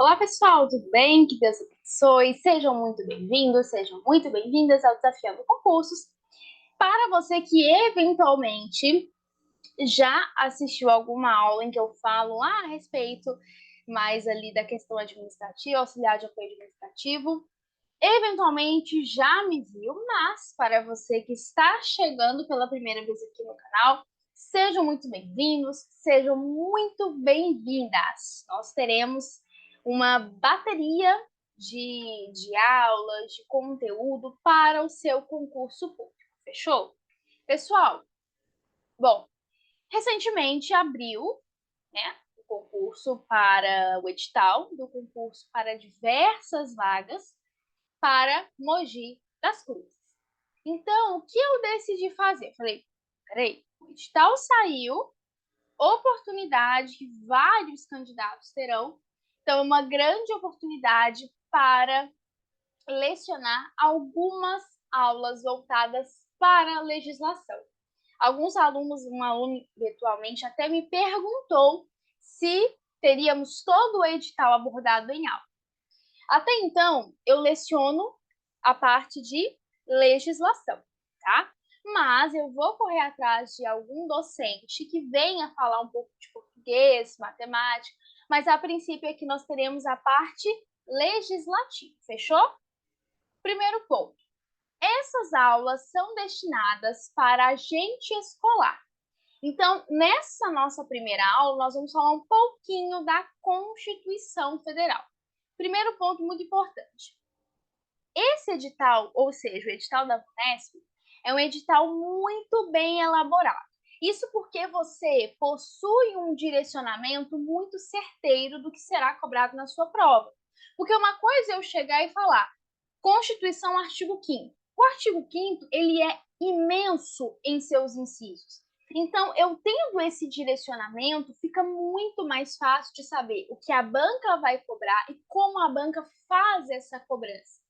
Olá, pessoal, tudo bem? Que Deus abençoe. Sejam muito bem-vindos, sejam muito bem-vindas ao Desafiando Concursos. Para você que eventualmente já assistiu alguma aula em que eu falo a respeito mais ali da questão administrativa, auxiliar de apoio administrativo, eventualmente já me viu, mas para você que está chegando pela primeira vez aqui no canal, sejam muito bem-vindos, sejam muito bem-vindas. Nós teremos uma bateria de aulas, de conteúdo para o seu concurso público, fechou? Pessoal, bom, recentemente abriu, né, o concurso para o edital do concurso para diversas vagas para Mogi das Cruzes. Então, o que eu decidi fazer? Falei, peraí, o edital saiu, oportunidade que vários candidatos terão, então é uma grande oportunidade para lecionar algumas aulas voltadas para a legislação. Alguns alunos, um aluno eventualmente até me perguntou se teríamos todo o edital abordado em aula. Até então, eu leciono a parte de legislação, tá? Mas eu vou correr atrás de algum docente que venha falar um pouco de português, matemática, mas a princípio aqui nós teremos a parte legislativa, fechou? Primeiro ponto. Essas aulas são destinadas para agente escolar. Então, nessa nossa primeira aula, nós vamos falar um pouquinho da Constituição Federal. Primeiro ponto muito importante. Esse edital, ou seja, o edital da Unesp, é um edital muito bem elaborado. Isso porque você possui um direcionamento muito certeiro do que será cobrado na sua prova. Porque uma coisa é eu chegar e falar, Constituição, artigo 5º. O artigo 5º, ele é imenso em seus incisos. Então, eu tendo esse direcionamento, fica muito mais fácil de saber o que a banca vai cobrar e como a banca faz essa cobrança.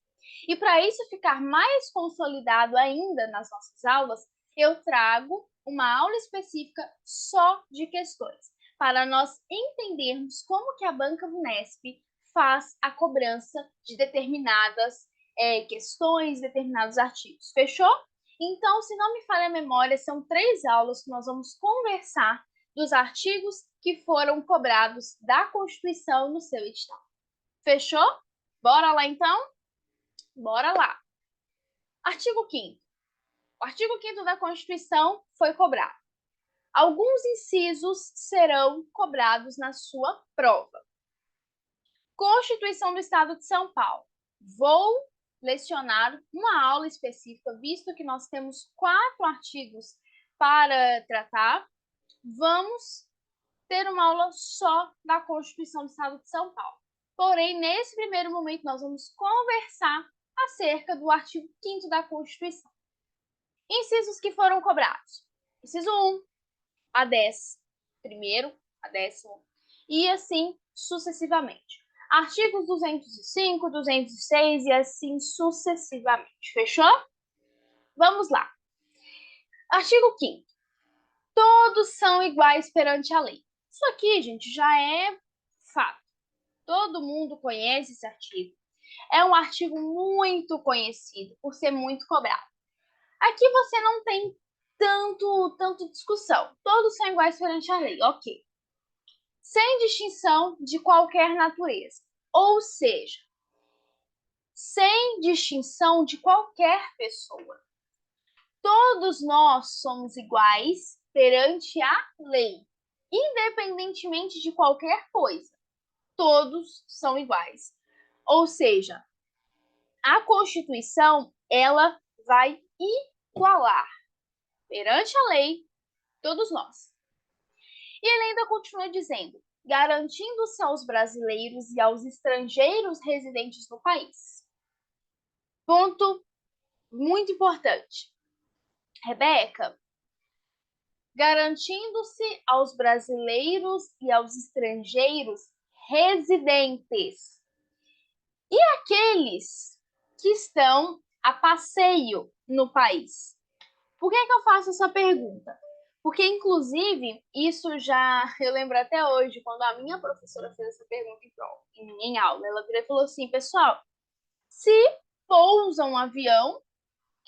E para isso ficar mais consolidado ainda nas nossas aulas, eu trago uma aula específica só de questões, para nós entendermos como que a banca Unesp faz a cobrança de determinadas questões, determinados artigos. Fechou? Então, se não me falha a memória, são 3 aulas que nós vamos conversar dos artigos que foram cobrados da Constituição no seu edital. Fechou? Bora lá então? Bora lá. Artigo 5º. O artigo 5º da Constituição foi cobrado. Alguns incisos serão cobrados na sua prova. Constituição do Estado de São Paulo. Vou lecionar uma aula específica, visto que nós temos 4 artigos para tratar. Vamos ter uma aula só da Constituição do Estado de São Paulo. Porém, nesse primeiro momento, nós vamos conversar acerca do artigo 5º da Constituição. Incisos que foram cobrados. Inciso 1, a 10, primeiro, a 10º, e assim sucessivamente. Artigos 205, 206 e assim sucessivamente. Fechou? Vamos lá. Artigo 5º. Todos são iguais perante a lei. Isso aqui, gente, já é fato. Todo mundo conhece esse artigo. É um artigo muito conhecido por ser muito cobrado. Aqui você não tem tanto discussão. Todos são iguais perante a lei, ok. Sem distinção de qualquer natureza. Ou seja, sem distinção de qualquer pessoa. Todos nós somos iguais perante a lei, independentemente de qualquer coisa. Todos são iguais. Ou seja, a Constituição, ela vai igualar perante a lei todos nós. E ele ainda continua dizendo, garantindo-se aos brasileiros e aos estrangeiros residentes no país. Ponto muito importante. Rebeca, garantindo-se aos brasileiros e aos estrangeiros residentes. E aqueles que estão a passeio no país? Por que eu faço essa pergunta? Porque, inclusive, isso já eu lembro até hoje, quando a minha professora fez essa pergunta em aula. Ela virou e falou assim: pessoal, se pousa um avião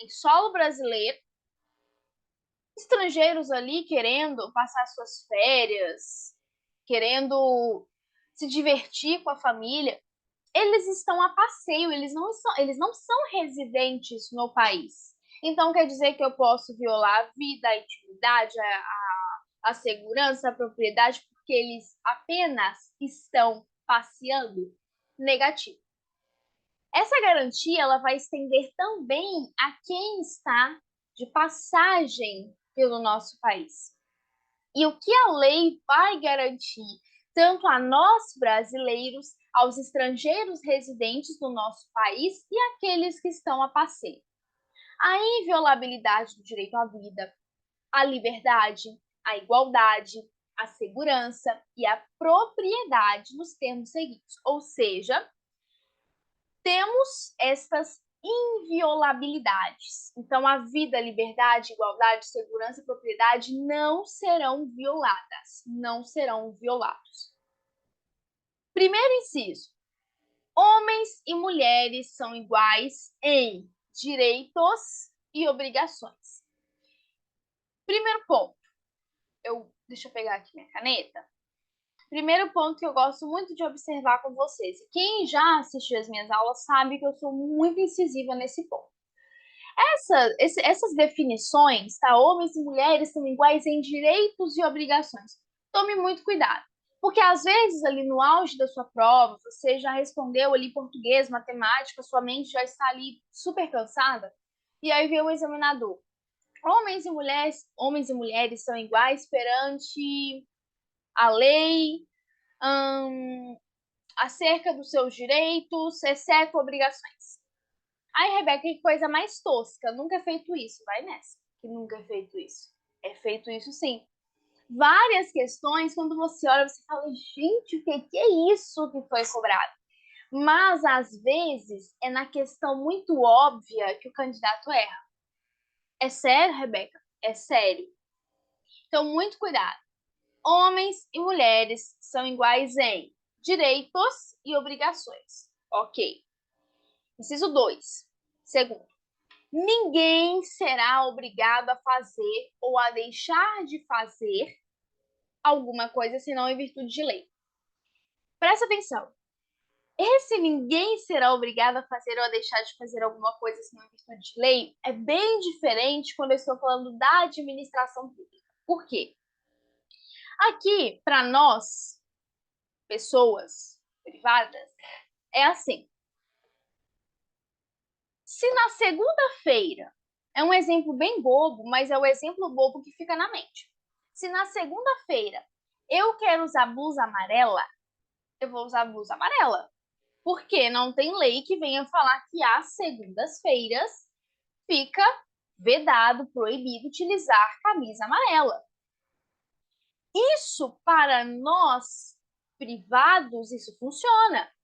em solo brasileiro, estrangeiros ali querendo passar suas férias, querendo se divertir com a família, eles estão a passeio, eles não são residentes no país. Então quer dizer que eu posso violar a vida, a intimidade, a segurança, a propriedade, porque eles apenas estão passeando? Negativo. Essa garantia ela vai estender também a quem está de passagem pelo nosso país. E o que a lei vai garantir tanto a nós brasileiros, aos estrangeiros residentes do nosso país e aqueles que estão a passeio? A inviolabilidade do direito à vida, a liberdade, a igualdade, a segurança e a propriedade nos termos seguintes. Ou seja, temos estas inviolabilidades. Então, a vida, a liberdade, a igualdade, a segurança e a propriedade não serão violadas, não serão violados. Primeiro inciso: homens e mulheres são iguais em direitos e obrigações. Primeiro ponto, deixa eu pegar aqui minha caneta. Primeiro ponto que eu gosto muito de observar com vocês. Quem já assistiu as minhas aulas sabe que eu sou muito incisiva nesse ponto. Essas definições, tá? Homens e mulheres são iguais em direitos e obrigações. Tome muito cuidado. Porque às vezes, ali no auge da sua prova, você já respondeu ali português, matemática, sua mente já está ali super cansada, e aí vem o examinador. Homens e mulheres são iguais perante a lei, acerca dos seus direitos, exceto obrigações. Ai, Rebeca, que coisa mais tosca. Nunca é feito isso. Vai nessa. Que nunca é feito isso. É feito isso sim. Várias questões, quando você olha, você fala, gente, o que é isso que foi cobrado? Mas, às vezes, é na questão muito óbvia que o candidato erra. É sério, Rebeca? É sério. Então, muito cuidado. Homens e mulheres são iguais em direitos e obrigações. Ok. Inciso 2. Segundo, ninguém será obrigado a fazer ou a deixar de fazer alguma coisa senão em virtude de lei. Presta atenção. Esse ninguém será obrigado a fazer ou a deixar de fazer alguma coisa senão em virtude de lei é bem diferente quando eu estou falando da administração pública. Por quê? Aqui, para nós, pessoas privadas, é assim. Se na segunda-feira, é um exemplo bem bobo, mas é o exemplo bobo que fica na mente. Se na segunda-feira eu quero usar blusa amarela, eu vou usar blusa amarela. Porque não tem lei que venha falar que às segundas-feiras fica vedado, proibido utilizar camisa amarela. Isso, para nós privados, isso funciona.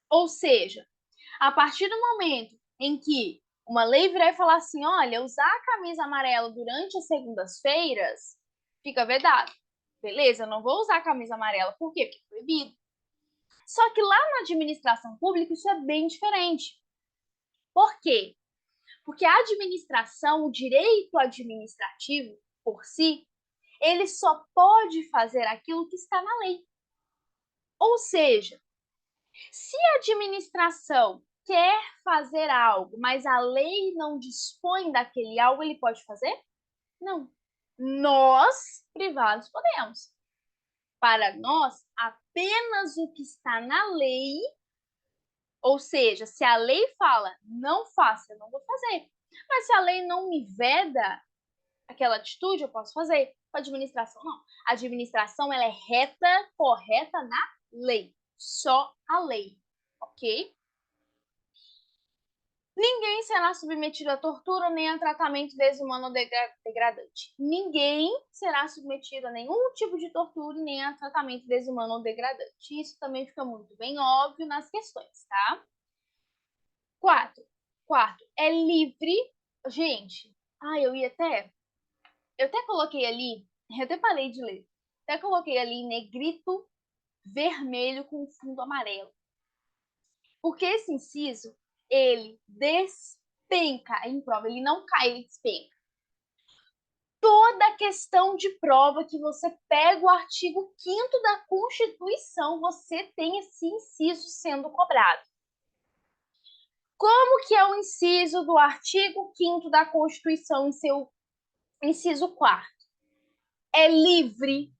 Ou seja, a partir do momento em que uma lei virar e falar assim, olha, usar a camisa amarela durante as segundas-feiras fica vedado. Beleza, eu não vou usar a camisa amarela. Por quê? Porque é proibido. Só que lá na administração pública isso é bem diferente. Por quê? Porque a administração, o direito administrativo por si, ele só pode fazer aquilo que está na lei. Ou seja, se a administração quer fazer algo, mas a lei não dispõe daquele algo, ele pode fazer? Não. Nós, privados, podemos. Para nós, apenas o que está na lei, ou seja, se a lei fala não faça, eu não vou fazer. Mas se a lei não me veda aquela atitude, eu posso fazer. Com a administração, não. A administração, ela é reta, correta na lei. Só a lei, ok? Ninguém será submetido a tortura nem a tratamento desumano ou degradante. Ninguém será submetido a nenhum tipo de tortura nem a tratamento desumano ou degradante. Isso também fica muito bem óbvio nas questões, tá? Quarto, é livre. Gente, eu até coloquei ali Eu até parei de ler. Até coloquei ali em negrito vermelho com fundo amarelo. Porque esse inciso, ele despenca em prova, ele não cai, ele despenca. Toda questão de prova que você pega o artigo 5º da Constituição, você tem esse inciso sendo cobrado. Como que é o inciso do artigo 5º da Constituição em seu inciso 4º? É livre,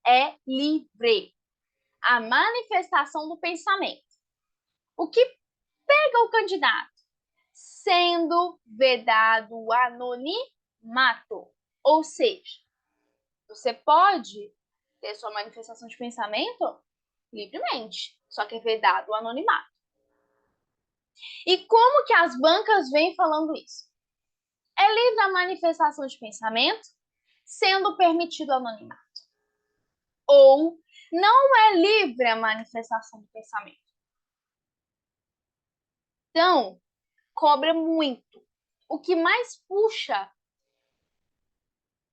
é livre a manifestação do pensamento. O que pega o candidato? Sendo vedado o anonimato. Ou seja, você pode ter sua manifestação de pensamento livremente, só que é vedado o anonimato. E como que as bancas vêm falando isso? É livre a manifestação de pensamento, sendo permitido o anonimato. Ou não é livre a manifestação do pensamento. Então, cobra muito. O que mais puxa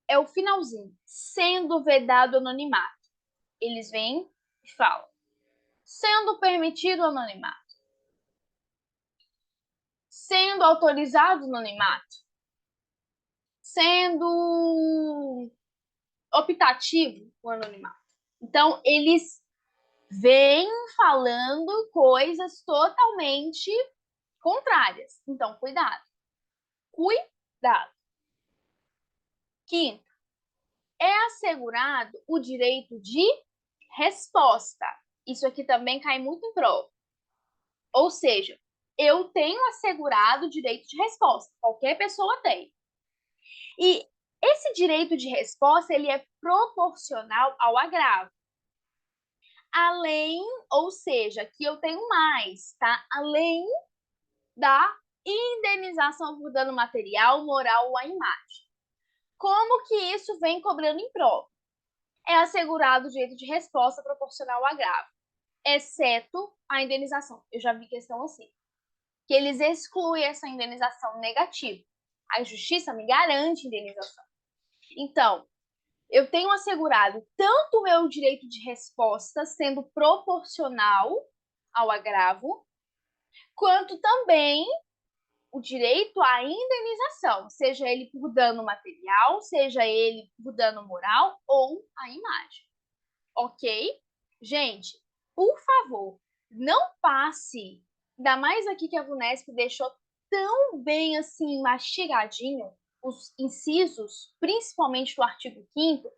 é o finalzinho, sendo vedado o anonimato. Eles vêm e falam, sendo permitido o anonimato, sendo autorizado o anonimato, sendo optativo o anonimato. Então, eles vêm falando coisas totalmente contrárias. Então, cuidado. Cuidado. Quinto, é assegurado o direito de resposta. Isso aqui também cai muito em prova. Ou seja, eu tenho assegurado o direito de resposta. Qualquer pessoa tem. E esse direito de resposta, ele é proporcional ao agravo. Além, ou seja, que eu tenho mais, tá? Além da indenização por dano material, moral ou à imagem. Como que isso vem cobrando em prova? É assegurado o direito de resposta proporcional ao agravo, exceto a indenização. Eu já vi questão assim, que eles excluem essa indenização negativa. A justiça me garante indenização. Então, eu tenho assegurado tanto o meu direito de resposta sendo proporcional ao agravo, quanto também o direito à indenização, seja ele por dano material, seja ele por dano moral ou à imagem. Ok? Gente, por favor, não passe, ainda mais aqui que a VUNESP deixou tão bem assim mastigadinho os incisos, principalmente do artigo 5º,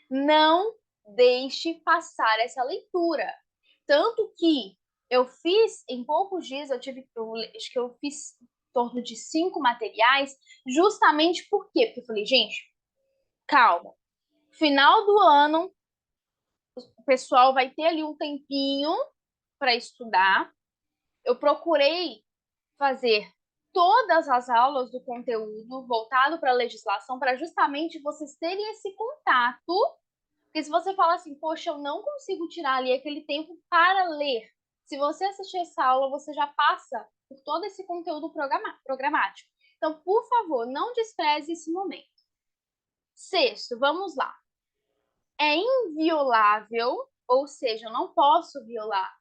não deixe passar essa leitura. Tanto que eu fiz, em poucos dias, acho que eu fiz em torno de 5 materiais, justamente por quê? Porque eu falei, gente, calma, final do ano, o pessoal vai ter ali um tempinho para estudar. Eu procurei fazer todas as aulas do conteúdo voltado para a legislação, para justamente vocês terem esse contato. Porque se você fala assim, poxa, eu não consigo tirar ali aquele tempo para ler. Se você assistir essa aula, você já passa por todo esse conteúdo programático. Então, por favor, não despreze esse momento. Sexto, vamos lá. É inviolável, ou seja, eu não posso violar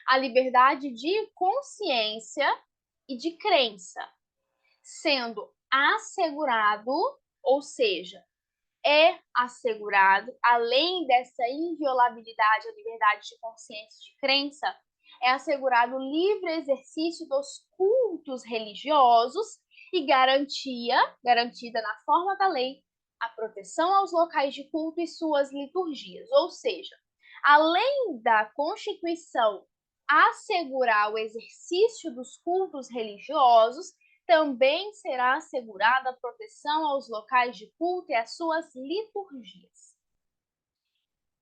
a liberdade de consciência e de crença, sendo assegurado, ou seja, é assegurado, além dessa inviolabilidade à liberdade de consciência e de crença, é assegurado o livre exercício dos cultos religiosos e garantida na forma da lei, a proteção aos locais de culto e suas liturgias. Ou seja, além da Constituição assegurar o exercício dos cultos religiosos, também será assegurada a proteção aos locais de culto e às suas liturgias.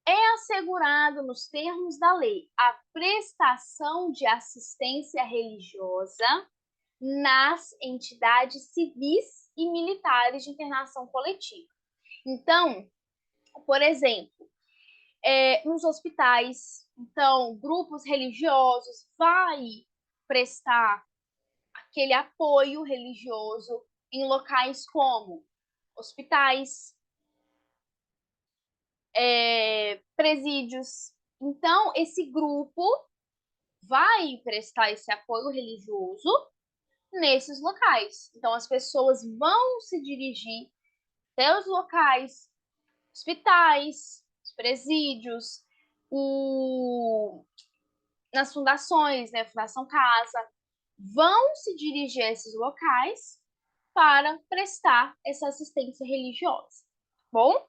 É assegurado, nos termos da lei, a prestação de assistência religiosa nas entidades civis e militares de internação coletiva. Então, por exemplo, nos hospitais, então, grupos religiosos vai prestar aquele apoio religioso em locais como hospitais, presídios. Então, esse grupo vai prestar esse apoio religioso nesses locais. Então, as pessoas vão se dirigir até os locais, hospitais, os presídios, nas fundações, né, Fundação Casa, vão se dirigir a esses locais para prestar essa assistência religiosa. Bom,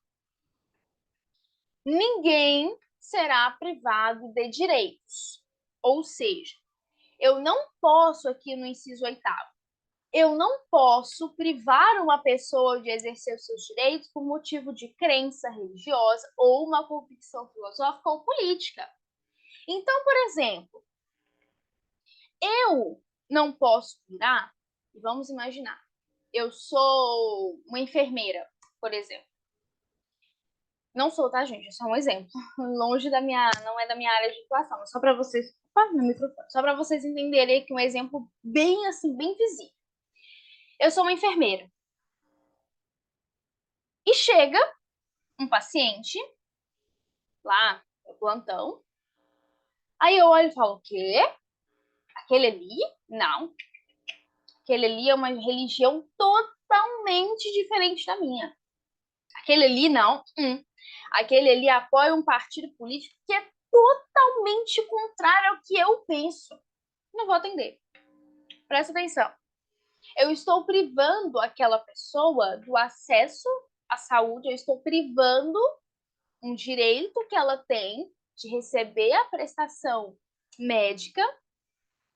ninguém será privado de direitos. Ou seja, eu não posso, aqui no inciso 8º, eu não posso privar uma pessoa de exercer os seus direitos por motivo de crença religiosa ou uma convicção filosófica ou política. Então, por exemplo, eu não posso virar, e vamos imaginar, eu sou uma enfermeira, por exemplo. Não sou, tá, gente? É só um exemplo. Longe da minha, não é da minha área de atuação, só para vocês, no microfone, só para vocês entenderem aqui um exemplo bem assim, bem visível. Eu sou uma enfermeira. E chega um paciente lá no plantão. Aí eu olho e falo: o quê? Aquele ali? Não. Aquele ali é uma religião totalmente diferente da minha. Aquele ali, não. Aquele ali apoia um partido político que é totalmente contrário ao que eu penso. Não vou atender. Presta atenção. Eu estou privando aquela pessoa do acesso à saúde, eu estou privando um direito que ela tem de receber a prestação médica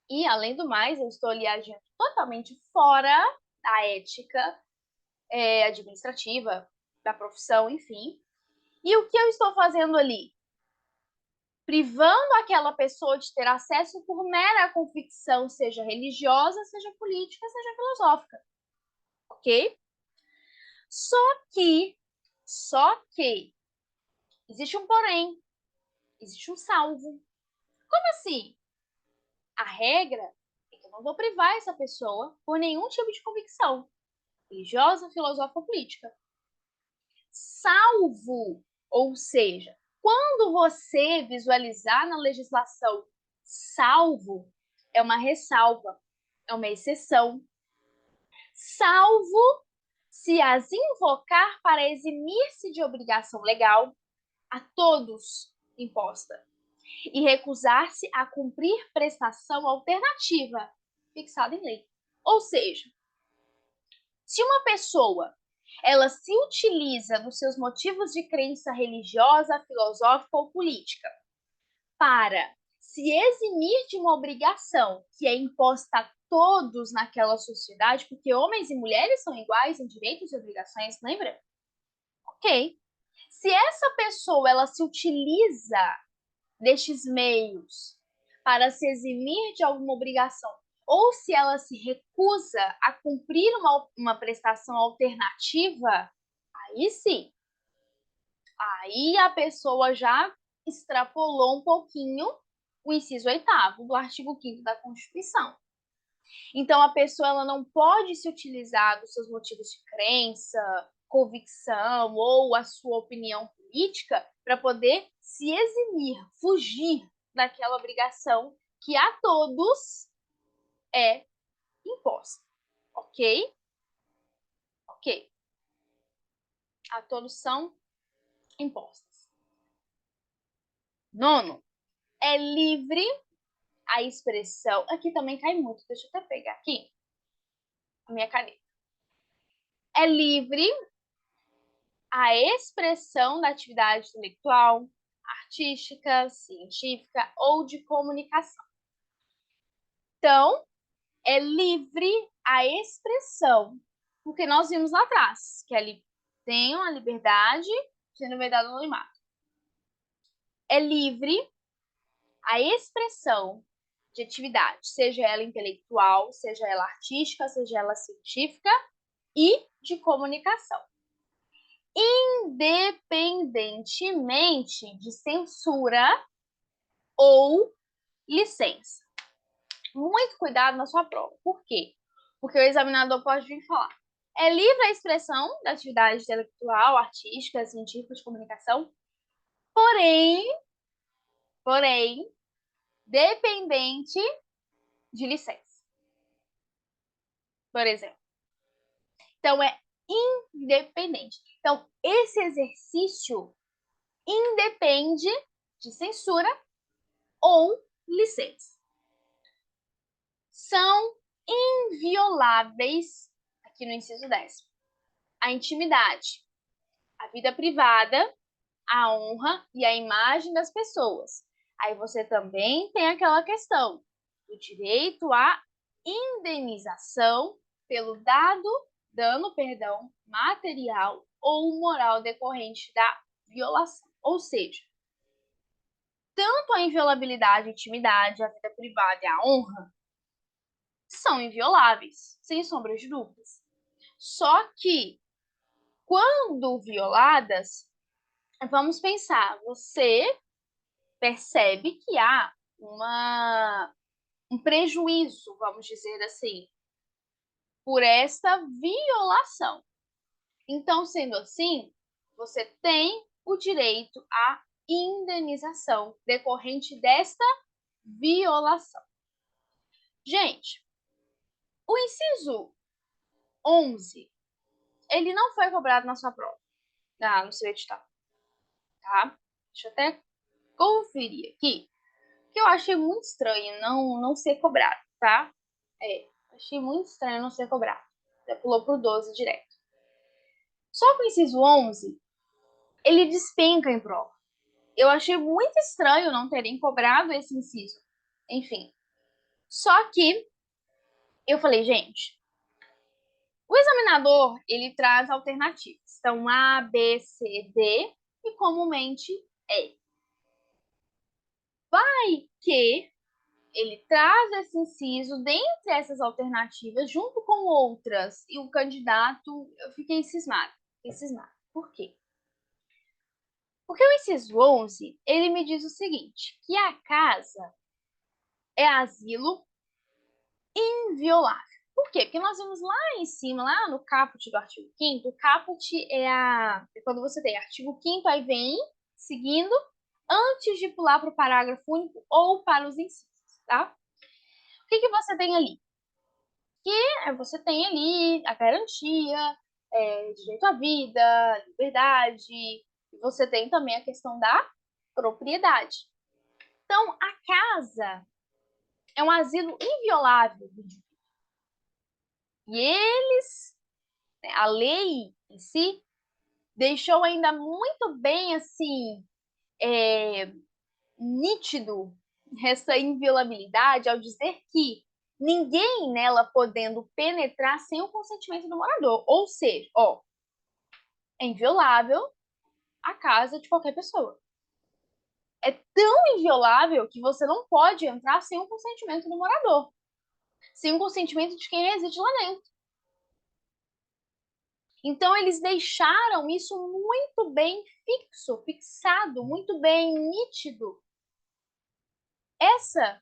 e, além do mais, eu estou ali agindo totalmente fora da ética administrativa, da profissão, enfim. E o que eu estou fazendo ali? Privando aquela pessoa de ter acesso por mera convicção, seja religiosa, seja política, seja filosófica. Ok? Só que, existe um porém, existe um salvo. Como assim? A regra é que eu não vou privar essa pessoa por nenhum tipo de convicção, religiosa, filosófica ou política. Salvo, ou seja, quando você visualizar na legislação salvo, é uma ressalva, é uma exceção. Salvo se as invocar para eximir-se de obrigação legal a todos imposta e recusar-se a cumprir prestação alternativa fixada em lei. Ou seja, se uma pessoa ela se utiliza dos seus motivos de crença religiosa, filosófica ou política para se eximir de uma obrigação que é imposta a todos naquela sociedade, porque homens e mulheres são iguais em direitos e obrigações, lembra? Ok. Se essa pessoa ela se utiliza destes meios para se eximir de alguma obrigação, ou se ela se recusa a cumprir uma prestação alternativa, aí sim, aí a pessoa já extrapolou um pouquinho o inciso 8º do artigo 5º da Constituição. Então, a pessoa ela não pode se utilizar dos seus motivos de crença, convicção ou a sua opinião política para poder se eximir, fugir daquela obrigação que a todos é imposta. Ok? Ok. A todos são impostas. 9, é livre a expressão. Aqui também cai muito, deixa eu até pegar aqui a minha caneta. É livre a expressão da atividade intelectual, artística, científica ou de comunicação. Então, é livre a expressão, porque nós vimos lá atrás que ali tem uma liberdade sendo vedado no anonimato. É livre a expressão de atividade, seja ela intelectual, seja ela artística, seja ela científica e de comunicação, independentemente de censura ou licença. Muito cuidado na sua prova. Por quê? Porque o examinador pode vir falar: é livre a expressão da atividade intelectual, artística, científica, de comunicação, porém, dependente de licença, por exemplo. Então, é independente. Então, esse exercício independe de censura ou licença. São invioláveis, aqui no inciso 10, a intimidade, a vida privada, a honra e a imagem das pessoas. Aí você também tem aquela questão do direito à indenização pelo dano, material ou moral decorrente da violação. Ou seja, tanto a inviolabilidade, a intimidade, a vida privada e a honra são invioláveis, sem sombra de dúvidas. Só que, quando violadas, vamos pensar, você percebe que há um prejuízo, vamos dizer assim, por esta violação. Então, sendo assim, você tem o direito à indenização decorrente desta violação. Gente, o inciso 11, ele não foi cobrado na sua prova, no seu edital, tá? Deixa eu até conferir aqui, que eu achei muito estranho não ser cobrado, tá? Achei muito estranho não ser cobrado. Já pulou pro 12 direto. Só que o inciso 11, ele despenca em prova. Eu achei muito estranho não terem cobrado esse inciso. Enfim. Só que eu falei, gente, o examinador, ele traz alternativas. Então, A, B, C, D e comumente E. Vai que ele traz esse inciso dentre essas alternativas, junto com outras, e o candidato, eu fiquei cismada. Por quê? Porque o inciso 11, ele me diz o seguinte, que a casa é asilo inviolável. Por quê? Porque nós vimos lá em cima, lá no caput do artigo 5º, o caput é quando você tem artigo 5º, aí vem seguindo, antes de pular para o parágrafo único ou para os incisos, tá? O que você tem ali? Que você tem ali a garantia, direito à vida, liberdade, e você tem também a questão da propriedade. Então, a casa é um asilo inviolável do indivíduo. E eles, a lei em si, deixou ainda muito bem assim nítido essa inviolabilidade ao dizer que ninguém nela podendo penetrar sem o consentimento do morador. Ou seja, é inviolável a casa de qualquer pessoa. É tão inviolável que você não pode entrar sem o consentimento do morador, sem o consentimento de quem reside lá dentro. Então, eles deixaram isso muito bem fixado, muito bem nítido, essa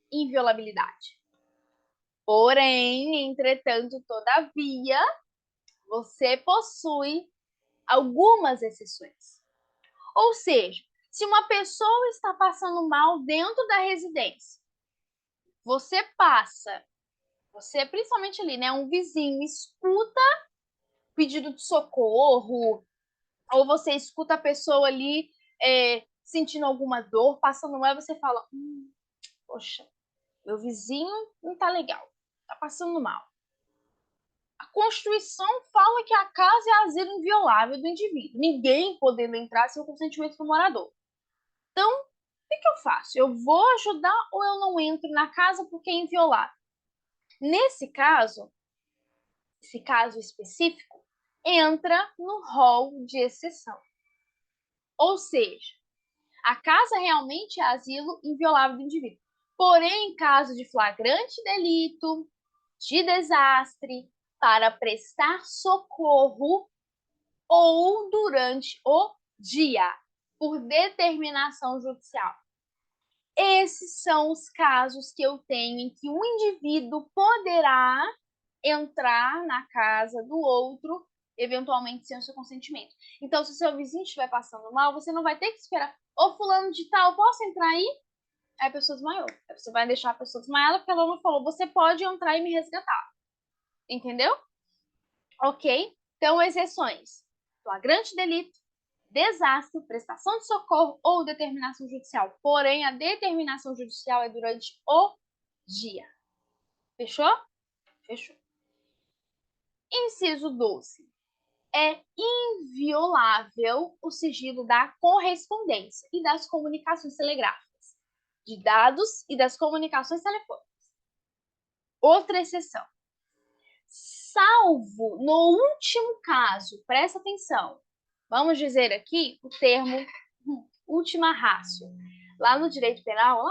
inviolabilidade. Porém, entretanto, todavia, você possui algumas exceções. Ou seja, se uma pessoa está passando mal dentro da residência, você principalmente ali, né, um vizinho escuta pedido de socorro, ou você escuta a pessoa ali sentindo alguma dor, passando mal, e você fala, poxa, meu vizinho não tá legal, tá passando mal. A Constituição fala que a casa é asilo inviolável do indivíduo, ninguém podendo entrar sem o consentimento do morador. Então, o que eu faço? Eu vou ajudar ou eu não entro na casa porque é inviolável? Nesse caso, esse caso específico, entra no rol de exceção. Ou seja, a casa realmente é asilo inviolável do indivíduo. Porém, em caso de flagrante delito, de desastre, para prestar socorro ou durante o dia, por determinação judicial. Esses são os casos que eu tenho em que um indivíduo poderá entrar na casa do outro eventualmente sem o seu consentimento. Então, se o seu vizinho estiver passando mal, você não vai ter que esperar. Ô, fulano de tal, posso entrar aí? Aí a pessoa desmaiou. Aí você vai deixar a pessoa desmaiada porque ela não falou, você pode entrar e me resgatar. Entendeu? Ok? Então, exceções. Flagrante delito, desastre, prestação de socorro ou determinação judicial. Porém, a determinação judicial é durante o dia. Fechou? Fechou. Inciso 12. É inviolável o sigilo da correspondência e das comunicações telegráficas, de dados e das comunicações telefônicas. Outra exceção. Salvo no último caso, presta atenção, vamos dizer aqui o termo última ratio. Lá no direito penal,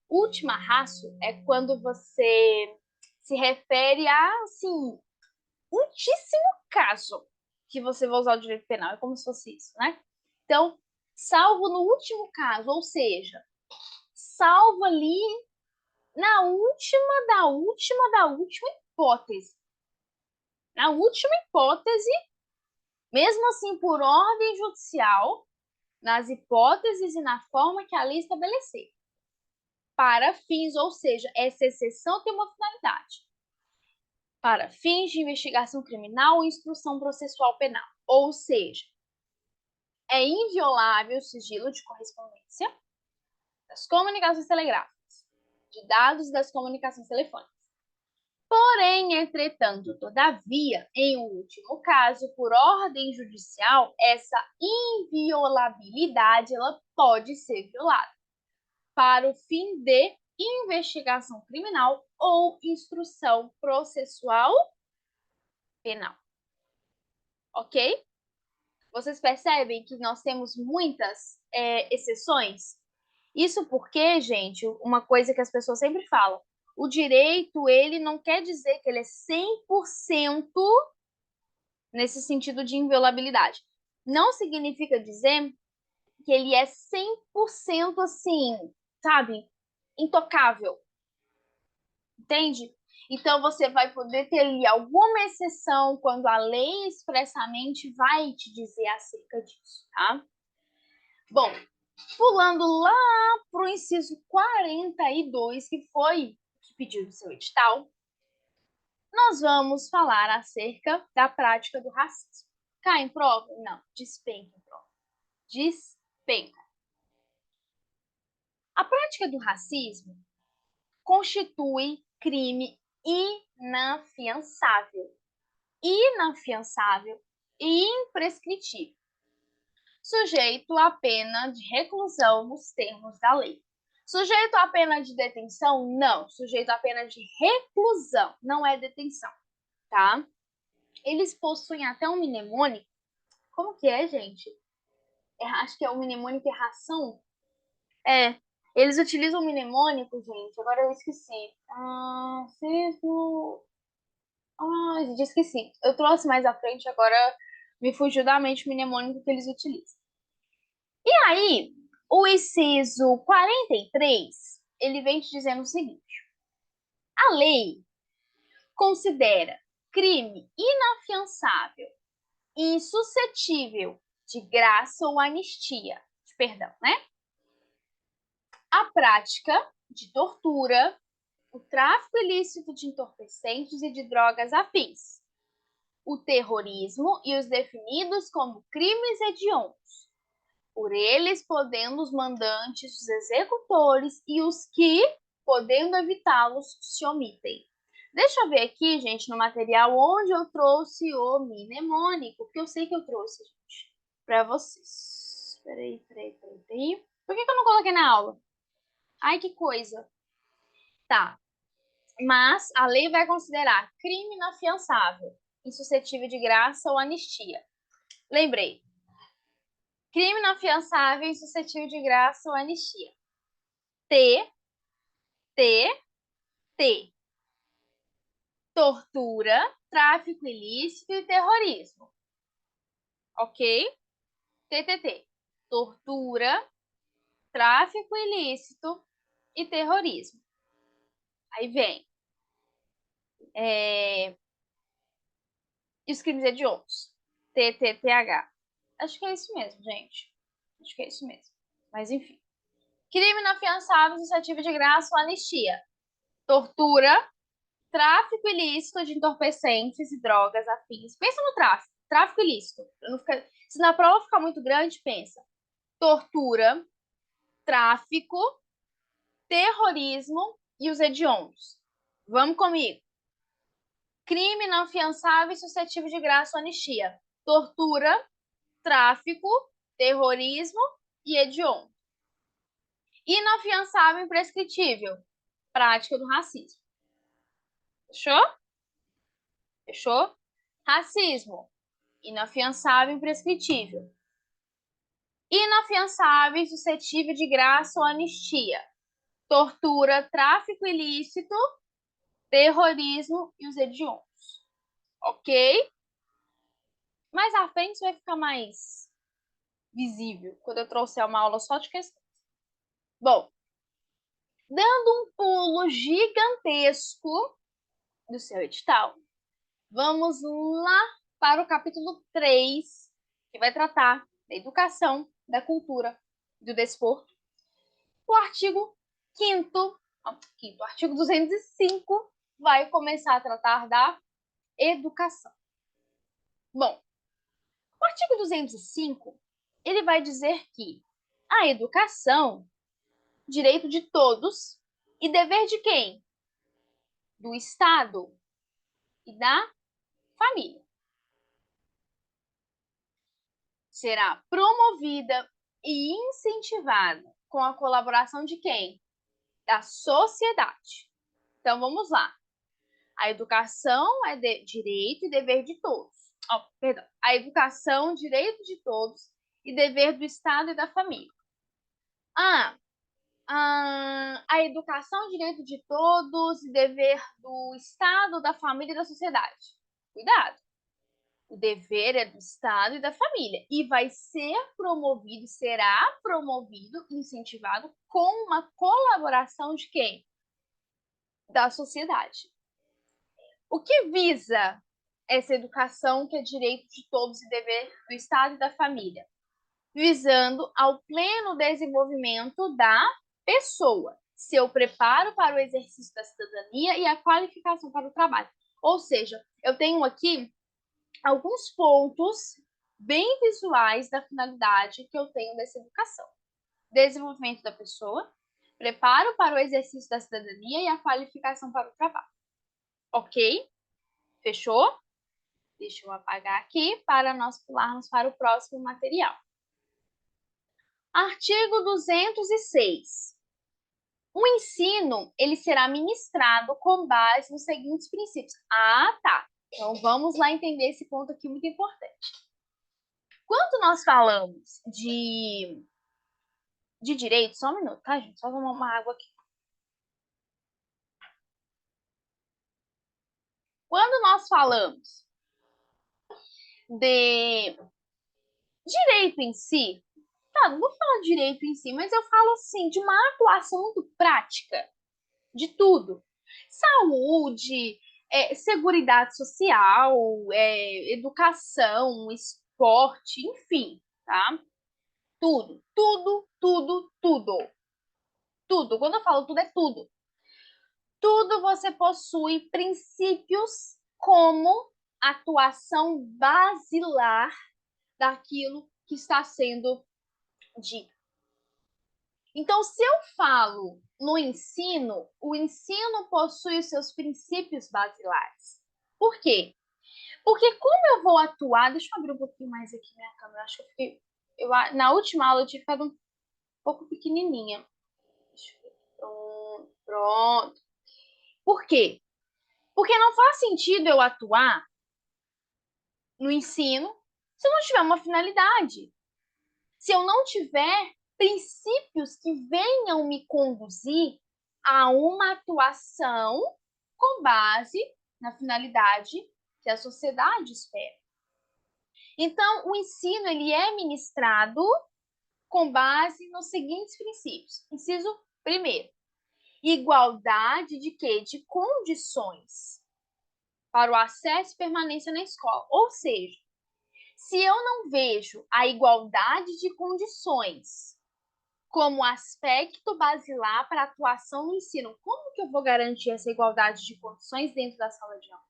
última ratio é quando você se refere a, assim, ultíssimo caso que você vai usar o direito penal. É como se fosse isso, né? Então, salvo no último caso, ou seja, salvo ali na última hipótese. Na última hipótese, mesmo assim por ordem judicial, nas hipóteses e na forma que a lei estabelecer. Para fins, ou seja, essa exceção tem uma finalidade. Para fins de investigação criminal ou instrução processual penal. Ou seja, é inviolável o sigilo de correspondência das comunicações telegráficas, de dados das comunicações telefônicas. Porém, entretanto, todavia, em último caso, por ordem judicial, essa inviolabilidade ela pode ser violada para o fim de investigação criminal ou instrução processual penal. Ok? Vocês percebem que nós temos muitas exceções? Isso porque, gente, uma coisa que as pessoas sempre falam, o direito, ele não quer dizer que ele é 100% nesse sentido de inviolabilidade. Não significa dizer que ele é 100% assim, sabe, intocável. Entende? Então, você vai poder ter ali alguma exceção quando a lei expressamente vai te dizer acerca disso, tá? Bom, pulando lá para o inciso 42, que foi que pediu no seu edital, nós vamos falar acerca da prática do racismo. Cai em prova? Não, despenca em prova. Despenca. A prática do racismo constitui crime inafiançável. Inafiançável e imprescritível, sujeito à pena de reclusão nos termos da lei. Sujeito à pena de detenção? Não. Sujeito à pena de reclusão, não é detenção, tá? Eles possuem até um mnemônico. Como que é, gente? Acho que é o mnemônico erração. Eles utilizam o mnemônico, gente. Agora eu esqueci. Já esqueci. Eu trouxe mais à frente, agora me fugiu da mente o mnemônico que eles utilizam. E aí, o inciso 43, ele vem te dizendo o seguinte: a lei considera crime inafiançável e insuscetível de graça ou anistia, perdão, né? A prática de tortura, o tráfico ilícito de entorpecentes e de drogas afins, o terrorismo e os definidos como crimes hediondos, por eles podendo os mandantes, os executores e os que, podendo evitá-los, se omitem. Deixa eu ver aqui, gente, no material onde eu trouxe o mnemônico, porque eu sei que eu trouxe, gente, para vocês. Peraí. Por que eu não coloquei na aula? Ai, que coisa. Tá. Mas a lei vai considerar crime inafiançável, insuscetível de graça ou anistia. Lembrei. Crime inafiançável, insuscetível de graça ou anistia. T. Tortura, tráfico ilícito e terrorismo. Ok? TTT. Tortura, tráfico ilícito e terrorismo. Aí vem e os crimes hediondos. TTTH. Acho que é isso mesmo, gente. Acho que é isso mesmo. Mas, enfim. Crime inafiançável, suscetível de graça ou anistia. Tortura, tráfico ilícito de entorpecentes e drogas afins. Pensa no tráfico. Tráfico ilícito. Se na prova ficar muito grande, pensa. Tortura, tráfico, terrorismo e os hediondos. Vamos comigo. Crime inafiançável e suscetível de graça ou anistia. Tortura, tráfico, terrorismo e hediondo. Inafiançável e imprescritível. Prática do racismo. Fechou? Fechou? Racismo. Inafiançável e imprescritível. Inafiançável e suscetível de graça ou anistia. Tortura, tráfico ilícito, terrorismo e os hediondos. Ok? Mais à frente vai ficar mais visível quando eu trouxer uma aula só de questões. Bom, dando um pulo gigantesco do seu edital, vamos lá para o capítulo 3, que vai tratar da educação, da cultura e do desporto. O artigo 5º, o artigo 205, vai começar a tratar da educação. Bom, o artigo 205, ele vai dizer que a educação, direito de todos e dever de quem? Do Estado e da família. Será promovida e incentivada com a colaboração de quem? Da sociedade. Então, vamos lá. A educação é direito e dever de todos. Perdão. A educação, direito de todos e dever do Estado e da família. A educação, direito de todos e dever do Estado, da família e da sociedade. Cuidado. O dever é do Estado e da família. E vai ser promovido, será promovido, incentivado com uma colaboração de quem? Da sociedade. O que visa essa educação que é direito de todos e dever do Estado e da família? Visando ao pleno desenvolvimento da pessoa, seu preparo para o exercício da cidadania e a qualificação para o trabalho. Ou seja, eu tenho aqui alguns pontos bem visuais da finalidade que eu tenho dessa educação. Desenvolvimento da pessoa, preparo para o exercício da cidadania e a qualificação para o trabalho. Ok? Fechou? Deixa eu apagar aqui para nós pularmos para o próximo material. Artigo 206. O ensino, ele será ministrado com base nos seguintes princípios. Tá. Então, vamos lá entender esse ponto aqui muito importante. Quando nós falamos de direito, só um minuto, tá, gente? Só tomar uma água aqui. Quando nós falamos de direito em si, tá, não vou falar de direito em si, mas eu falo assim, de uma atuação muito prática de tudo. Saúde, seguridade social, educação, esporte, enfim, tá? Tudo, tudo, tudo, tudo. Tudo. Quando eu falo tudo, é tudo. Tudo você possui princípios como atuação basilar daquilo que está sendo dito. Então, se eu falo no ensino, o ensino possui os seus princípios basilares. Por quê? Porque como eu vou atuar... Deixa eu abrir um pouquinho mais aqui minha câmera. Acho que eu fiquei... na última aula eu tinha ficado um pouco pequenininha. Deixa eu ver. Pronto. Por quê? Porque não faz sentido eu atuar no ensino se eu não tiver uma finalidade. Se eu não tiver princípios que venham me conduzir a uma atuação com base na finalidade que a sociedade espera. Então, o ensino ele é ministrado com base nos seguintes princípios. Inciso primeiro, igualdade de quê? De condições. para o acesso e permanência na escola. Ou seja, se eu não vejo a igualdade de condições como aspecto basilar para a atuação no ensino, como que eu vou garantir essa igualdade de condições dentro da sala de aula?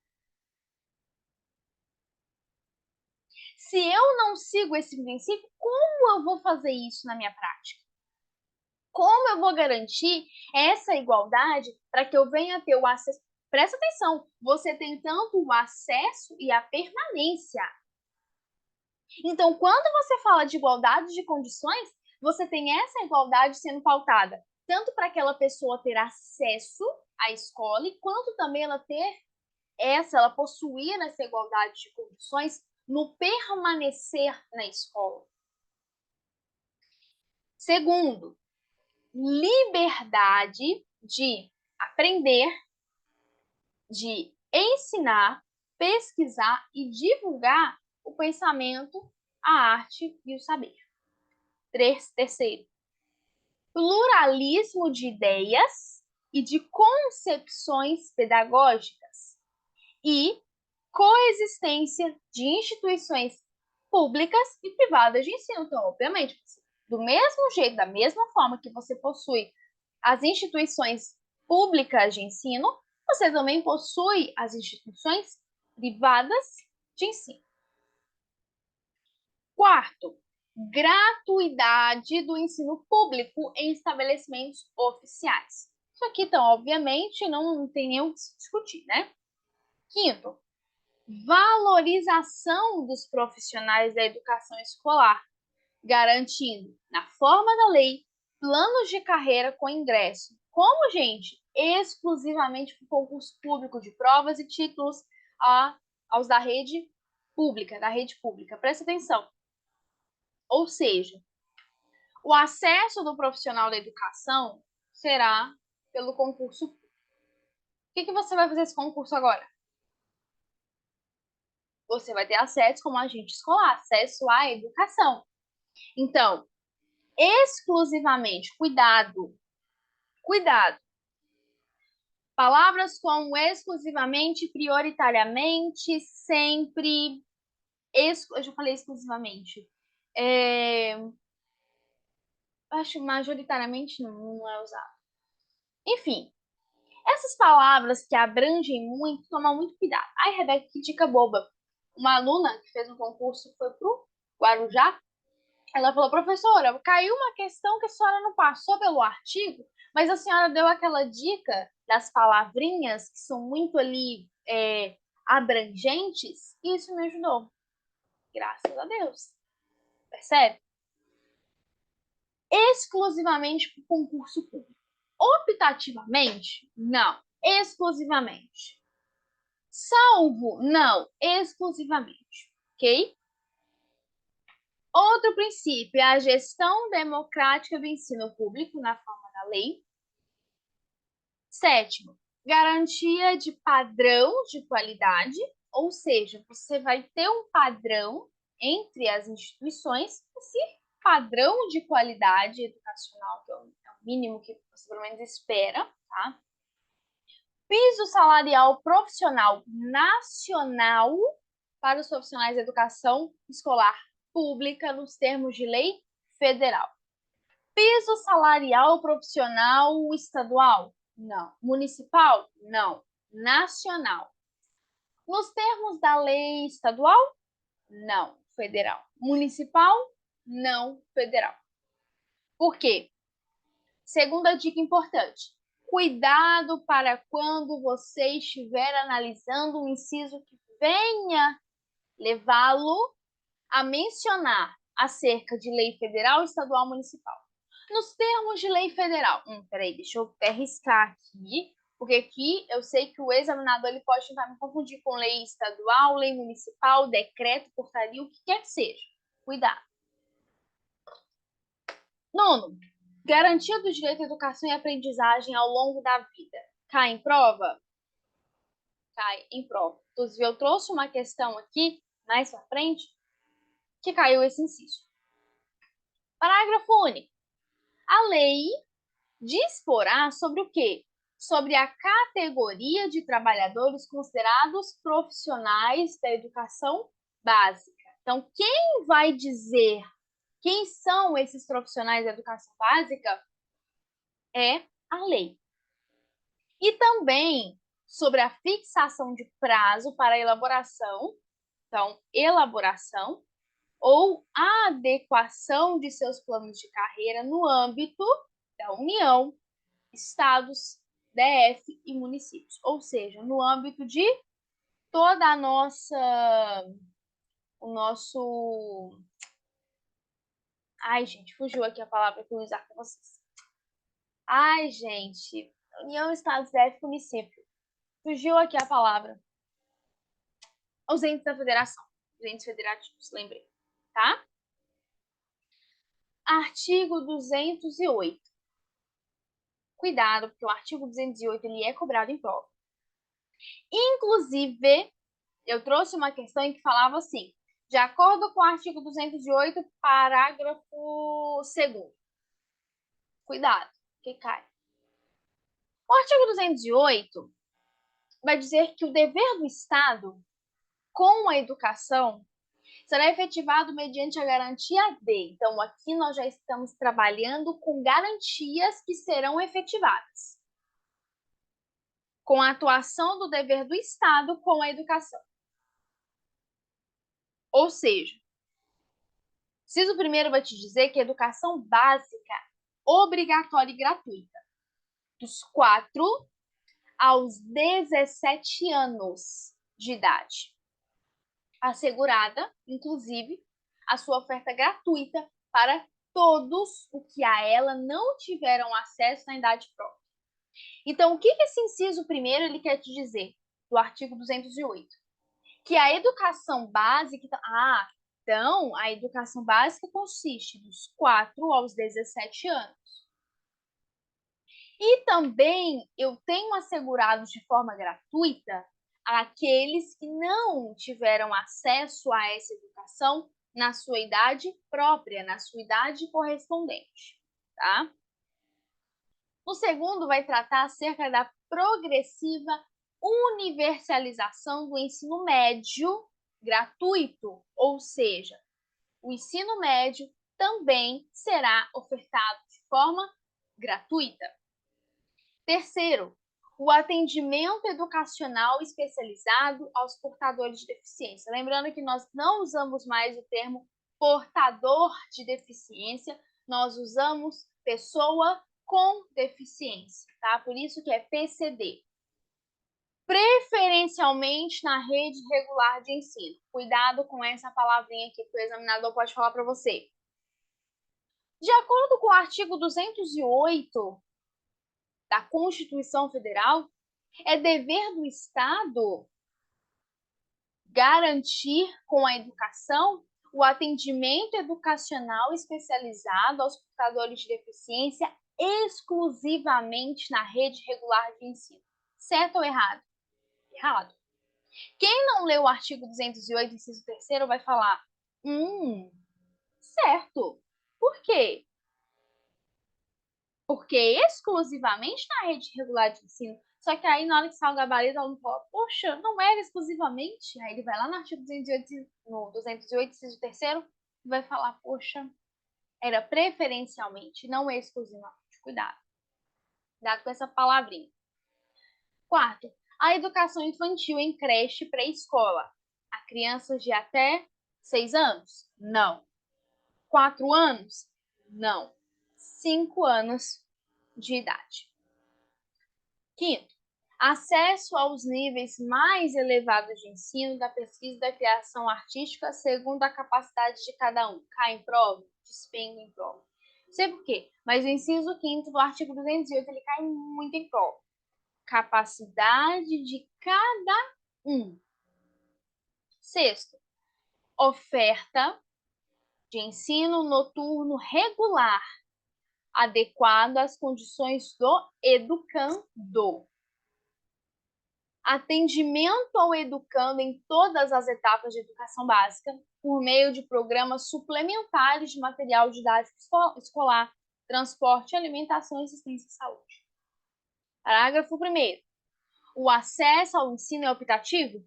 Se eu não sigo esse princípio, como eu vou fazer isso na minha prática? Como eu vou garantir essa igualdade para que eu venha ter o acesso? Presta atenção, você tem tanto o acesso e a permanência. Então, quando você fala de igualdade de condições, você tem essa igualdade sendo pautada tanto para aquela pessoa ter acesso à escola, quanto também ela possuir essa igualdade de condições no permanecer na escola. Segundo, liberdade de aprender, de ensinar, pesquisar e divulgar o pensamento, a arte e o saber. Terceiro, pluralismo de ideias e de concepções pedagógicas e coexistência de instituições públicas e privadas de ensino. Então, obviamente, do mesmo jeito, da mesma forma que você possui as instituições públicas de ensino, você também possui as instituições privadas de ensino. Quarto, gratuidade do ensino público em estabelecimentos oficiais. Isso aqui, então, obviamente, não tem nem o que se discutir, né? Quinto, valorização dos profissionais da educação escolar, garantindo, na forma da lei, planos de carreira com ingresso. Como, gente? Exclusivamente para o concurso público de provas e títulos aos da rede pública, Presta atenção. Ou seja, o acesso do profissional da educação será pelo concurso público. O que você vai fazer esse concurso agora? Você vai ter acesso como agente escolar, acesso à educação. Então, exclusivamente, cuidado, palavras como exclusivamente, prioritariamente, sempre, eu já falei exclusivamente, acho majoritariamente não é usado. Enfim, essas palavras que abrangem muito, toma muito cuidado. Ai, Rebeca, que dica boba. Uma aluna que fez um concurso, foi pro Guarujá, ela falou, professora, caiu uma questão que a senhora não passou pelo artigo, mas a senhora deu aquela dica das palavrinhas que são muito ali abrangentes, e isso me ajudou. Graças a Deus. Percebe? Exclusivamente para o concurso público. Optativamente? Não. Exclusivamente. Salvo? Não. Exclusivamente. Ok? Outro princípio é a gestão democrática do ensino público na forma da lei. Sétimo, garantia de padrão de qualidade, ou seja, você vai ter um padrão entre as instituições, esse padrão de qualidade educacional, que é o mínimo que você pelo menos espera, tá? Piso salarial profissional nacional para os profissionais de educação escolar pública nos termos de lei federal. Piso salarial profissional estadual? Não. Municipal? Não. Nacional. Nos termos da lei estadual? Não. Federal. Municipal? Não. Federal. Por quê? Segunda dica importante. Cuidado para quando você estiver analisando um inciso que venha levá-lo a mencionar acerca de lei federal, estadual, municipal. Nos termos de lei federal, peraí, deixa eu até riscar aqui, porque aqui eu sei que o examinador ele pode tentar me confundir com lei estadual, lei municipal, decreto, portaria, o que quer que seja. Cuidado. Nono, garantia do direito à educação e aprendizagem ao longo da vida. Cai em prova? Cai em prova. Inclusive, eu trouxe uma questão aqui, mais pra frente, que caiu esse inciso. Parágrafo único. A lei disporá sobre o quê? sobre a categoria de trabalhadores considerados profissionais da educação básica. Então, quem vai dizer quem são esses profissionais da educação básica é a lei. E também sobre a fixação de prazo para a elaboração, então, elaboração ou adequação de seus planos de carreira no âmbito da União, estados, DF e municípios, ou seja, no âmbito de toda a o nosso... Ai, gente, fugiu aqui a palavra que eu vou usar com vocês. Ai, gente, União, estados, DF e município. Fugiu aqui a palavra. Os entes da federação, os entes federativos, lembrei, tá? Artigo 208. Cuidado, porque o artigo 208 ele é cobrado em prova. Inclusive, eu trouxe uma questão em que falava assim, de acordo com o artigo 208, parágrafo 2º. Cuidado, que cai. O artigo 208 vai dizer que o dever do Estado com a educação será efetivado mediante a garantia de. Então, aqui nós já estamos trabalhando com garantias que serão efetivadas, com a atuação do dever do Estado com a educação. Ou seja, inciso primeiro vai te dizer que a educação básica obrigatória e gratuita, dos 4 aos 17 anos de idade, assegurada, inclusive, a sua oferta gratuita para todos os que a ela não tiveram acesso na idade própria. Então, o que esse inciso primeiro ele quer te dizer do artigo 208? Que a educação básica... então, a educação básica consiste dos 4 aos 17 anos. E também eu tenho assegurado de forma gratuita aqueles que não tiveram acesso a essa educação na sua idade própria, na sua idade correspondente, tá? O segundo vai tratar acerca da progressiva universalização do ensino médio gratuito, ou seja, o ensino médio também será ofertado de forma gratuita. Terceiro, o atendimento educacional especializado aos portadores de deficiência. Lembrando que nós não usamos mais o termo portador de deficiência, nós usamos pessoa com deficiência, tá? Por isso que é PCD. Preferencialmente na rede regular de ensino. Cuidado com essa palavrinha aqui que o examinador pode falar para você. De acordo com o artigo 208 da Constituição Federal, é dever do Estado garantir com a educação o atendimento educacional especializado aos portadores de deficiência exclusivamente na rede regular de ensino. Certo ou errado? Errado. Quem não leu o artigo 208, inciso 3º, vai falar, certo. Por quê? Porque exclusivamente na rede regular de ensino. Só que aí, na hora que sai o gabarito, ela não fala, poxa, não era exclusivamente. Aí ele vai lá no artigo 208, no 208, inciso 3º, e vai falar, poxa, era preferencialmente, não exclusivamente. Cuidado. Cuidado com essa palavrinha. Quarto, a educação infantil em creche pré-escola. A crianças de até 6 anos? Não. 4 anos? Não. 5 anos de idade. Quinto, acesso aos níveis mais elevados de ensino, da pesquisa e da criação artística segundo a capacidade de cada um. Cai em prova? Despenga em prova. Não sei por quê, mas o inciso 5º do artigo 208 ele cai muito em prova. Capacidade de cada um. Sexto, oferta de ensino noturno regular, adequado às condições do educando. Atendimento ao educando em todas as etapas de educação básica, por meio de programas suplementares de material didático escolar, transporte, alimentação, assistência e saúde. Parágrafo 1º. O acesso ao ensino é optativo?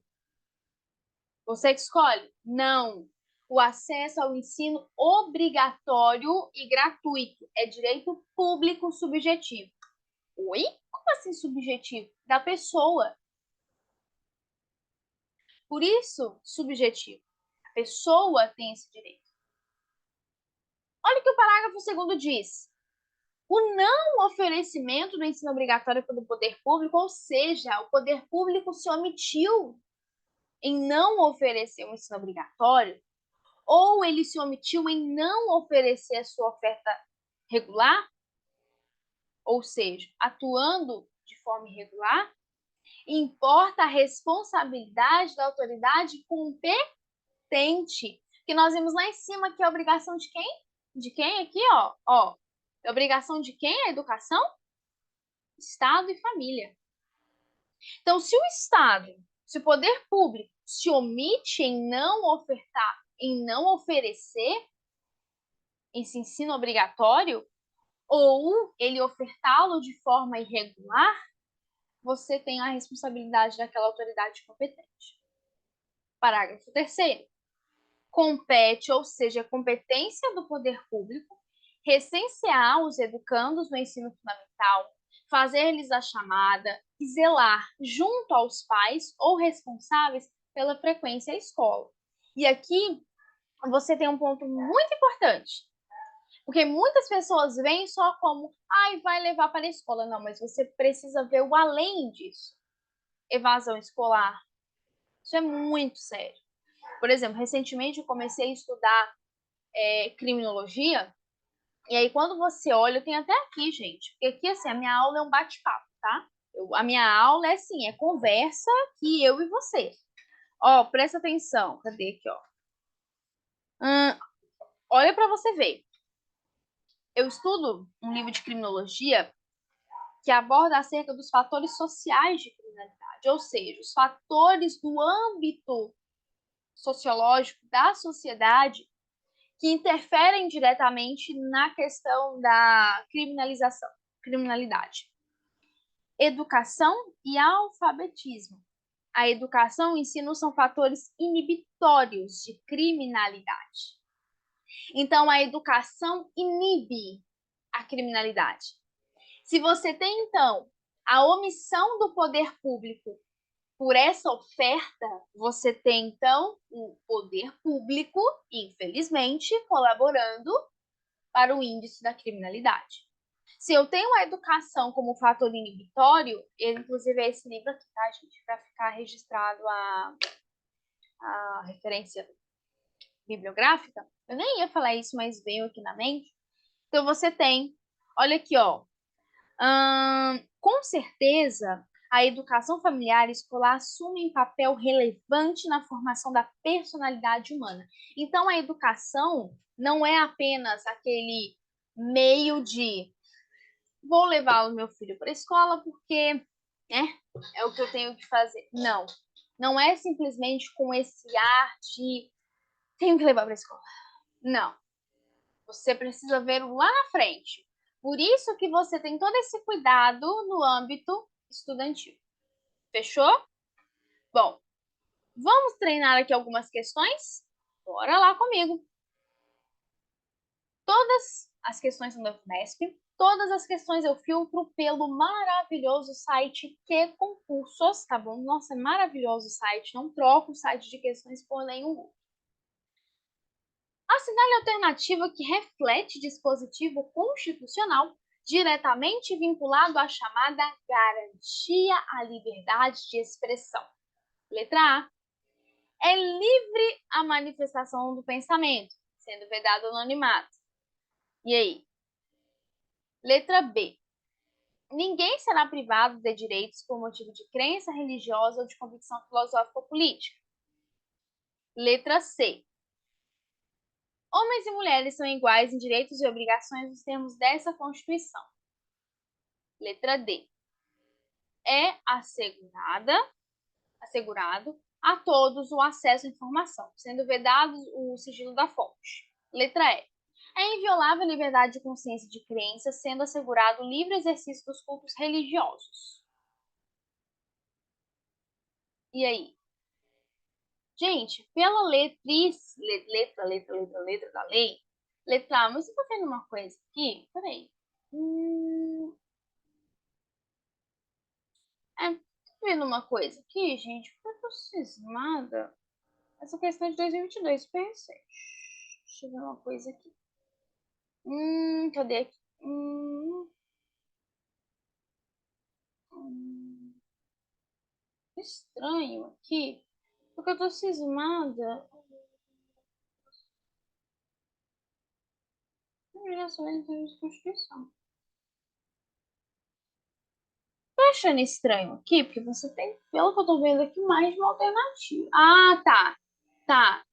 Você que escolhe? Não. O acesso ao ensino obrigatório e gratuito é direito público subjetivo. Oi? Como assim subjetivo? Da pessoa. Por isso, subjetivo. A pessoa tem esse direito. Olha o que o parágrafo 2º diz. O não oferecimento do ensino obrigatório pelo poder público, ou seja, o poder público se omitiu em não oferecer um ensino obrigatório, ou ele se omitiu em não oferecer a sua oferta regular, ou seja, atuando de forma irregular, importa a responsabilidade da autoridade competente. Que nós vimos lá em cima que é a obrigação de quem? De quem aqui, ó. É obrigação de quem a educação? Estado e família. Então, se o Estado, se o poder público se omite em não ofertar, em não oferecer esse ensino obrigatório, ou ele ofertá-lo de forma irregular, você tem a responsabilidade daquela autoridade competente. Parágrafo 3º. Compete, ou seja, competência do poder público, recensear os educandos no ensino fundamental, fazer-lhes a chamada e zelar junto aos pais ou responsáveis pela frequência à escola. E aqui você tem um ponto muito importante, porque muitas pessoas veem só como, vai levar para a escola. Não, mas você precisa ver o além disso. Evasão escolar. Isso é muito sério. Por exemplo, recentemente eu comecei a estudar criminologia, e aí quando você olha, eu tenho até aqui, gente, porque aqui, assim, a minha aula é um bate-papo, tá? A minha aula é assim, é conversa que eu e você. Ó, presta atenção, cadê aqui, ó? Olha para você ver. Eu estudo um livro de criminologia que aborda acerca dos fatores sociais de criminalidade, ou seja, os fatores do âmbito sociológico da sociedade que interferem diretamente na questão da criminalidade. Educação e alfabetismo. A educação e o ensino são fatores inibitórios de criminalidade. Então, a educação inibe a criminalidade. Se você tem, então, a omissão do poder público por essa oferta, você tem, então, o poder público, infelizmente, colaborando para o índice da criminalidade. Se eu tenho a educação como fator inibitório, inclusive é esse livro aqui, tá, gente? Para ficar registrado a referência bibliográfica, eu nem ia falar isso, mas veio aqui na mente. Então, você tem, olha aqui, ó. Com certeza, a educação familiar e escolar assume um papel relevante na formação da personalidade humana. Então, a educação não é apenas aquele meio de vou levar o meu filho para a escola porque é o que eu tenho que fazer. Não, não é simplesmente com esse ar de tenho que levar para a escola. Não, você precisa ver lá na frente. Por isso que você tem todo esse cuidado no âmbito estudantil. Fechou? Bom, vamos treinar aqui algumas questões? Bora lá comigo. Todas as questões são da FUNESP. Todas as questões eu filtro pelo maravilhoso site Que Concursos, tá bom? Nossa, é maravilhoso o site. Não troco o site de questões por nenhum outro. Assinale a alternativa que reflete dispositivo constitucional diretamente vinculado à chamada garantia à liberdade de expressão. Letra A. É livre a manifestação do pensamento, sendo vedado o anonimato. E aí? Letra B. Ninguém será privado de direitos por motivo de crença religiosa ou de convicção filosófica ou política. Letra C. Homens e mulheres são iguais em direitos e obrigações nos termos dessa Constituição. Letra D. É assegurado a todos o acesso à informação, sendo vedado o sigilo da fonte. Letra E. É inviolável a liberdade de consciência e de crença, sendo assegurado o livre exercício dos cultos religiosos. E aí? Gente, pela letra da lei, letra A, mas você tá vendo uma coisa aqui? Peraí. Tô vendo uma coisa aqui, gente, porque eu tô cismada. Essa questão de 2022, pensei. Deixa eu ver uma coisa aqui. Cadê aqui? Hum, estranho aqui, porque eu tô cismada. Obrigação em termos de Constituição. Tô achando estranho aqui, porque você tem, pelo que eu tô vendo aqui, mais de uma alternativa. Ah, tá.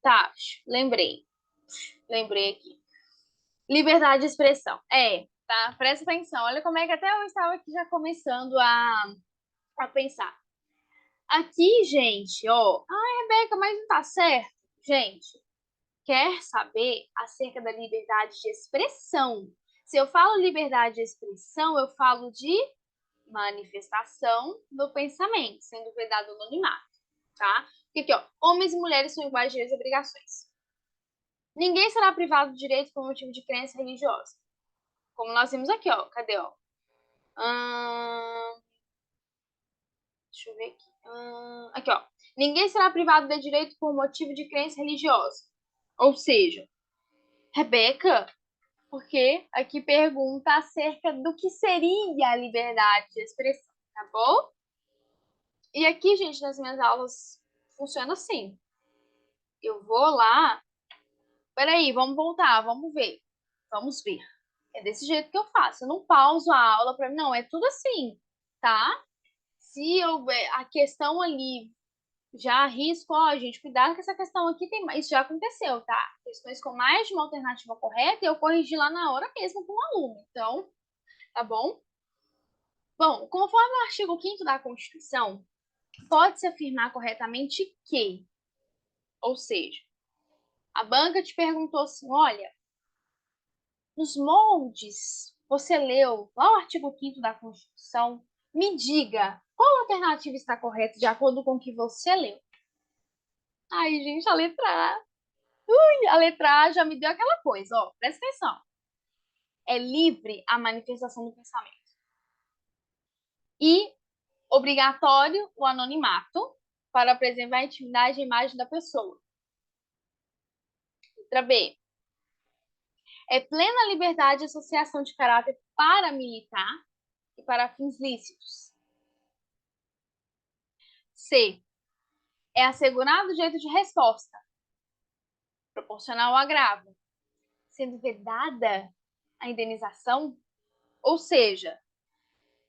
Tá. Lembrei. Lembrei aqui. Liberdade de expressão. Tá? Presta atenção. Olha como é que até eu estava aqui já começando a pensar. Aqui, gente, ó. Ai, Rebeca, mas não tá certo. Gente, quer saber acerca da liberdade de expressão? Se eu falo liberdade de expressão, eu falo de manifestação do pensamento, sendo vedado o anonimato, tá? Porque aqui, ó, homens e mulheres são iguais direitos e obrigações. Ninguém será privado de direito por motivo de crença religiosa. Como nós vimos aqui, ó. Cadê, ó? Deixa eu ver aqui. Aqui, ó. Ninguém será privado de direito por motivo de crença religiosa. Ou seja, Rebeca, porque aqui pergunta acerca do que seria a liberdade de expressão, tá bom? E aqui, gente, nas minhas aulas funciona assim. Eu vou lá. Peraí, vamos voltar, vamos ver. Vamos ver. É desse jeito que eu faço. Eu não pauso a aula para mim, não. É tudo assim, tá? Se eu a questão ali já arrisco, ó, gente, cuidado que essa questão aqui tem mais. Isso já aconteceu, tá? Questões com mais de uma alternativa correta, eu corrigi lá na hora mesmo com o aluno. Então, tá bom? Bom, conforme o artigo 5º da Constituição, pode-se afirmar corretamente que, ou seja, a banca te perguntou assim: olha, nos moldes, você leu lá o artigo 5º da Constituição, me diga qual alternativa está correta de acordo com o que você leu. Ai, gente, a letra A. A letra A já me deu aquela coisa, ó, presta atenção. É livre a manifestação do pensamento. E obrigatório o anonimato para preservar a intimidade e a imagem da pessoa. Letra B. É plena liberdade de associação de caráter paramilitar e para fins lícitos. C. É assegurado o direito de resposta, proporcional ao agravo, sendo vedada a indenização, ou seja,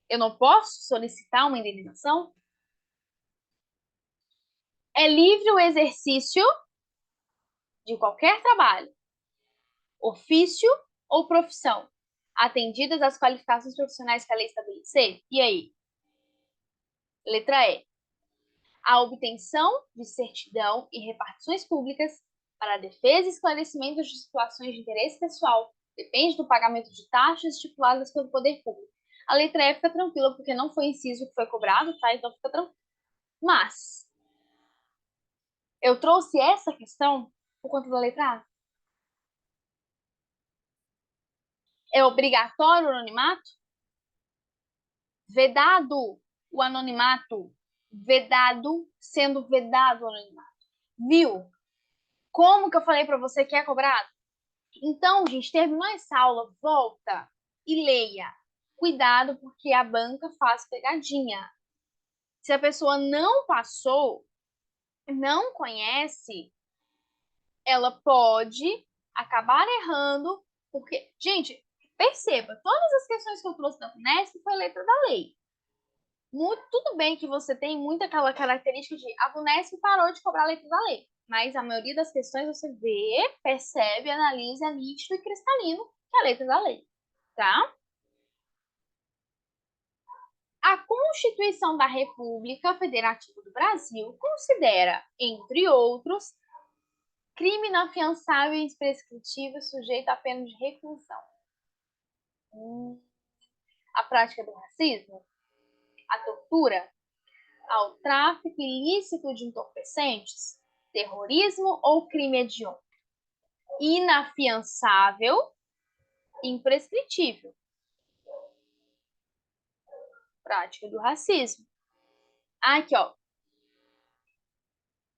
eu não posso solicitar uma indenização. É livre o exercício de qualquer trabalho, ofício ou profissão, atendidas as qualificações profissionais que a lei estabelecer. E aí? Letra E. A obtenção de certidão e repartições públicas para a defesa e esclarecimento de situações de interesse pessoal depende do pagamento de taxas estipuladas pelo poder público. A letra E fica tranquila, porque não foi inciso que foi cobrado, tá? Então fica tranquilo. Mas eu trouxe essa questão por conta da letra A. É obrigatório o anonimato? Vedado o anonimato. Vedado, sendo vedado o anonimato. Viu? Como que eu falei para você que é cobrado? Então, gente, terminou essa aula, volta e leia. Cuidado, porque a banca faz pegadinha. Se a pessoa não passou, não conhece, ela pode acabar errando, porque, gente, perceba, todas as questões que eu trouxe da FUNESP foi letra da lei. Tudo bem que você tem muito aquela característica de a FUNESP parou de cobrar a letra da lei, mas a maioria das questões você vê, percebe, analisa, é nítido e cristalino que é a letra da lei, tá? A Constituição da República Federativa do Brasil considera, entre outros, Crime inafiançável e imprescritível sujeito a pena de reclusão. A prática do racismo, a tortura, ao tráfico ilícito de entorpecentes, terrorismo ou crime hediondo. Inafiançável, imprescritível. Prática do racismo. Aqui, ó.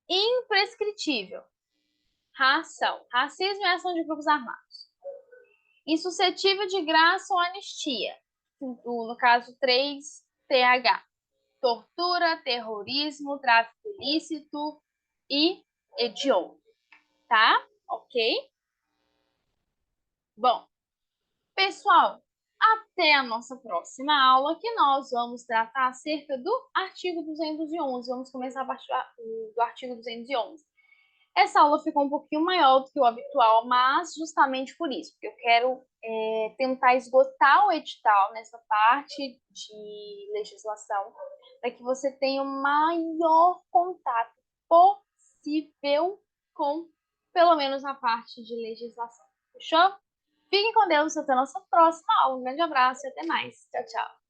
Imprescritível. Ração. Racismo é ação de grupos armados. Insuscetível de graça ou anistia. No caso 3TH. Tortura, terrorismo, tráfico ilícito e hediondo. Tá? Ok? Bom, pessoal, até a nossa próxima aula, que nós vamos tratar acerca do artigo 211. Vamos começar a partir do artigo 211. Essa aula ficou um pouquinho maior do que o habitual, mas justamente por isso, porque eu quero tentar esgotar o edital nessa parte de legislação, para que você tenha o maior contato possível com, pelo menos, a parte de legislação. Fechou? Fiquem com Deus, até a nossa próxima aula. Um grande abraço e até mais. Tchau, tchau.